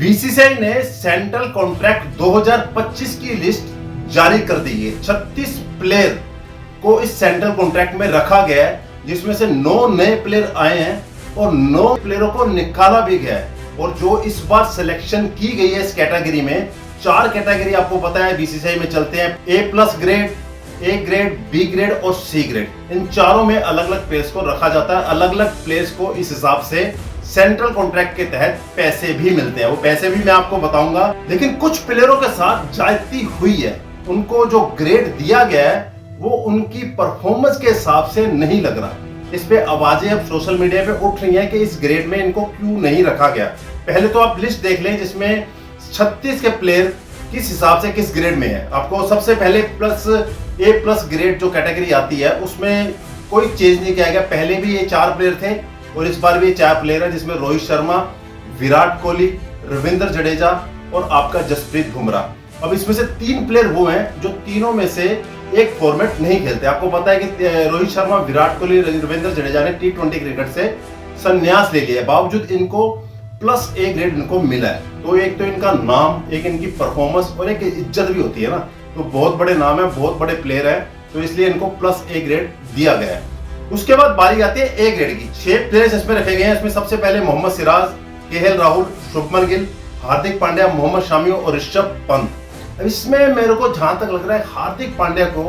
BCCI ने central contract 2025 की list जारी कर दी है। 36 प्लेयर को इस सेंट्रल कॉन्ट्रैक्ट में रखा गया है, जिसमें से 9 नए प्लेयर आए हैं और 9 प्लेयरों को निकाला भी गया है। और जो इस बार सिलेक्शन की गई है इस कैटेगरी में, 4 कैटेगरी आपको पता है बीसीसीआई में चलते हैं, A+ grade, A grade, B grade और C ग्रेड। इन चारों में अलग अलग प्लेयर्स को रखा जाता है। अलग अलग प्लेयर्स को इस हिसाब से सेंट्रल कॉन्ट्रैक्ट के तहत पैसे भी मिलते हैं। वो पैसे भी मैं आपको बताऊंगा, लेकिन कुछ प्लेयरों के साथ ज्यादती हुई है। उनको जो ग्रेड दिया गया है वो उनकी परफॉर्मेंस के हिसाब से नहीं लग रहा। इस पे आवाजें अब सोशल मीडिया पे उठ रही हैं कि इस ग्रेड में इनको क्यों नहीं रखा गया। पहले तो आप लिस्ट देख लें जिसमें 36 के प्लेयर किस हिसाब से किस ग्रेड में है। आपको सबसे पहले A+ ग्रेड जो कैटेगरी आती है उसमें कोई चेंज नहीं किया गया। पहले भी ये 4 प्लेयर थे और इस बार भी ये 4 प्लेयर है, जिसमें रोहित शर्मा, विराट कोहली, रविंद्र जडेजा और आपका जसप्रीत बुमराह। अब इसमें से 3 प्लेयर वो हैं जो तीनों में से एक फॉर्मेट नहीं खेलते। आपको पता है कि रोहित शर्मा, विराट कोहली, रविंद्र जडेजा ने T20 क्रिकेट से संन्यास ले लिया, बावजूद इनको +A ग्रेड इनको मिला है। तो एक तो इनका नाम, एक इनकी परफॉर्मेंस और एक इज्जत भी होती है ना। तो बहुत बड़े नाम है, बहुत बड़े प्लेयर है, तो इसलिए इनको +A ग्रेड दिया गया है। उसके बाद बारी आती है A ग्रेड की। 6 प्लेयर्स इसमें रखे गए हैं। इसमें सबसे पहले मोहम्मद सिराज, KL राहुल, शुभमन गिल, हार्दिक पांड्या, मोहम्मद शामी और ऋषभ पंत। अब इसमें मेरे को जहां तक लग रहा है हार्दिक पांड्या को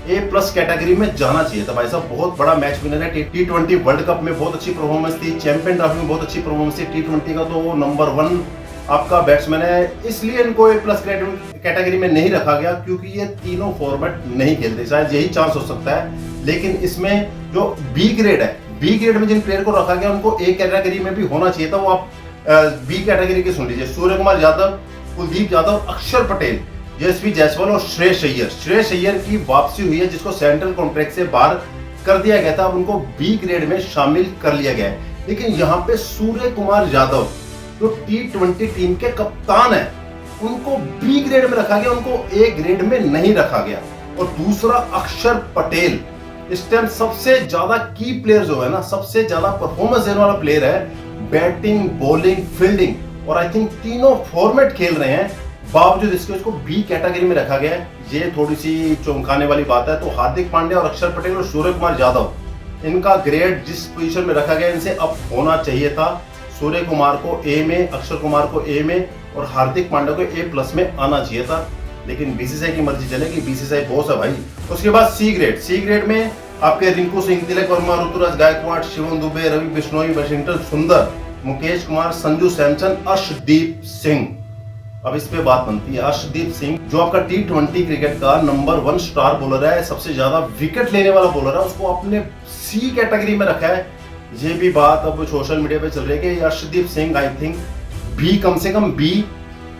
A+ कैटेगरी में जाना चाहिए था। भाई साहब बहुत बड़ा मैच विनर है। T20 वर्ल्ड कप में बहुत अच्छी परफॉर्मेंस थी, चैंपियन ट्रॉफी में बहुत अच्छी परफॉर्मेंस थी। T20 का तो वो नंबर 1 आपका बैट्समैन है। इसलिए इनको A+ कैटेगरी में नहीं रखा गया क्योंकि ये तीनों फॉर्मेट नहीं खेलते। शायद यही चांस हो सकता है। लेकिन इसमें जो B ग्रेड है, B ग्रेड में जिन प्लेयर को रखा गया उनको A कैटेगरी में भी होना चाहिए था। वो आप B कैटेगरी की सुन लीजिए। सूर्य कुमार यादव, कुलदीप यादव, अक्षर पटेल, यशस्वी जायसवाल और श्रेयस अय्यर। श्रेयस अय्यर की वापसी हुई है, जिसको सेंट्रल कॉन्ट्रैक्ट से बाहर कर दिया गया था। अब उनको B ग्रेड में शामिल कर लिया गया है। लेकिन यहाँ पे सूर्य कुमार यादव जो T20 टीम के कप्तान है, उनको B ग्रेड में रखा गया, उनको A ग्रेड में नहीं रखा गया। और दूसरा अक्षर पटेल, इस टाइम सबसे ज्यादा की प्लेयर जो है ना, सबसे ज्यादा परफॉर्मेंस देने वाला प्लेयर है। बैटिंग, बॉलिंग, फील्डिंग और आई थिंक तीनों फॉर्मेट खेल रहे हैं, बावजूद इसके उसको B कैटेगरी में रखा गया है। ये थोड़ी सी चौंकाने वाली बात है। तो हार्दिक पांड्या और अक्षर पटेल और सूर्य कुमार यादव, इनका ग्रेड जिस पोजीशन में रखा गया इनसे अप होना चाहिए था। सूर्य कुमार को A में, अक्षर कुमार को A में और हार्दिक पांड्या को A+ में आना चाहिए था। लेकिन बीसीसीआई की मर्जी चलेगी, बीसीसीआई बॉस है भाई। उसके बाद C ग्रेड में आपके रिंकू सिंह, तिलक वर्मा, ऋतुराज गायकवाड़, शिवम दुबे, रवि बिश्नोई, वाशिंगटन सुंदर, मुकेश कुमार, संजू सैमसन, अर्शदीप सिंह। अब इस पे बात बनती है। अर्शदीप सिंह जो आपका T20 क्रिकेट का नंबर 1 स्टार बॉलर है, सबसे ज्यादा विकेट लेने वाला बॉलर है, उसको आपने C कैटेगरी में रखा है। ये भी बात अब सोशल मीडिया पे चल रही है कि Arshdeep Singh I think B, कम से कम B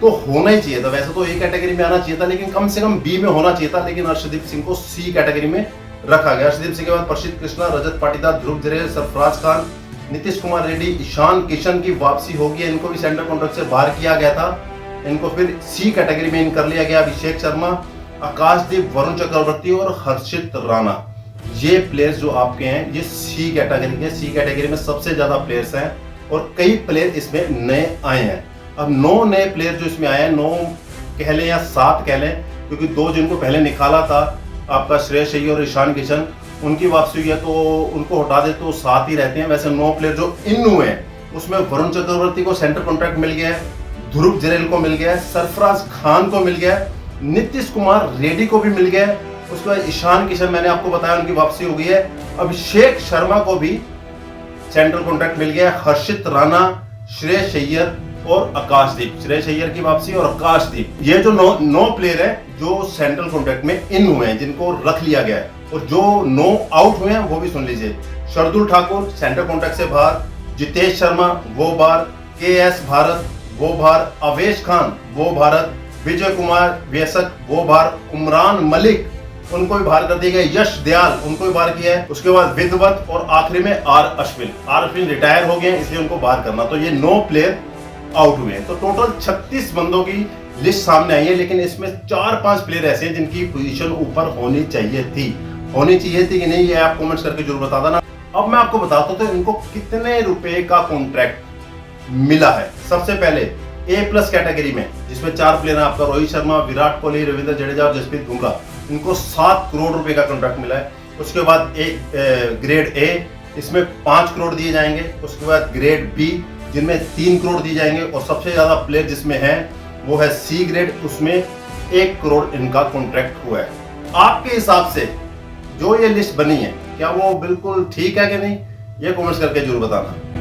तो होना ही चाहिए था। वैसे तो A कैटेगरी में आना चाहिए था, लेकिन कम से कम B में होना चाहिए था। लेकिन अर्शदीप सिंह को C कैटेगरी में रखा गया। अर्शदीप सिंह के बाद प्रसिद्ध कृष्णा, रजत पाटीदार, ध्रुव जरेल, सरफराज खान, नीतीश कुमार रेड्डी, ईशान किशन की वापसी होगी। इनको भी सेंट्रल कॉन्ट्रैक्ट से बाहर किया गया था, इनको फिर C कैटेगरी में इन कर लिया गया। अभिषेक शर्मा, आकाशदीप, वरुण चक्रवर्ती और हर्षित राणा, ये प्लेयर्स जो आपके हैं ये C कैटेगरी के। C कैटेगरी में सबसे ज्यादा प्लेयर्स हैं और कई प्लेयर इसमें नए आए हैं। अब 9 नए प्लेयर जो इसमें आए हैं, 9 कह लें या 7 कह लें, क्योंकि 2 जिनको पहले निकाला था आपका श्रेयस अय्यर और ईशान किशन, उनकी वापसी हुई है, तो उनको हटा दे तो 7 ही रहते हैं। वैसे 9 प्लेयर जो इन हुए हैं उसमें वरुण चक्रवर्ती को सेंट्रल कॉन्ट्रैक्ट मिल गया है, ध्रुव जरेल को मिल गया है, सरफराज खान को मिल गया है, नीतीश कुमार रेड्डी को भी मिल गया है। उसके बाद ईशान किशन, मैंने आपको बताया उनकी वापसी हो गई है। अभिषेक शर्मा को भी सेंट्रल कॉन्ट्रैक्ट मिल गया है। हर्षित राणा, श्रेयस अय्यर और आकाशदीप, श्रेयस अय्यर की वापसी और आकाशदीप, ये जो 9 प्लेयर है जो सेंट्रल कॉन्ट्रैक्ट में इन हुए हैं, जिनको रख लिया गया है। और जो 9 आउट हुए हैं वो भी सुन लीजिए। शार्दुल ठाकुर सेंट्रल कॉन्ट्रैक्ट से बाहर, जितेश शर्मा वो बाहर, KS भारत वो बाहर, अवेश खान वो भारत, विजय कुमार व्यसक वो बाहर, उमरान मलिक उनको भी बाहर कर दिया गया, यश दयाल उनको भी बाहर किया है। उसके बाद विदवत और आखिरी में आर अश्विन रिटायर हो गए, इसलिए उनको बाहर करना। तो ये 9 प्लेयर आउट हुए हैं। तो टोटल 36 बंदों की लिस्ट सामने आई है, लेकिन इसमें 4-5 प्लेयर ऐसे हैं जिनकी पोजीशन ऊपर होनी चाहिए थी कि नहीं, ये आप कमेंट्स करके जरूर बता देना। अब मैं आपको बताता हूं तो इनको कितने रुपए का कॉन्ट्रैक्ट मिला है। सबसे पहले A+ कैटेगरी में, जिसमें 4 प्लेयर हैं आपका, रोहित शर्मा, विराट कोहली, रविंद्र जडेजा और जसप्रीत बुमराह, इनको 7 करोड़ रुपए का कॉन्ट्रैक्ट मिला है। उसके बाद ग्रेड A, इसमें 5 करोड़ दिए जाएंगे। उसके बाद ग्रेड B, जिनमें 3 करोड़ दिए जाएंगे, और सबसे ज्यादा प्लेयर जिसमें है वो है C ग्रेड, उसमें 1 करोड़ इनका कॉन्ट्रैक्ट हुआ है। आपके हिसाब से जो ये लिस्ट बनी है, क्या वो बिल्कुल ठीक है कि नहीं, ये कमेंट्स करके जरूर बताना।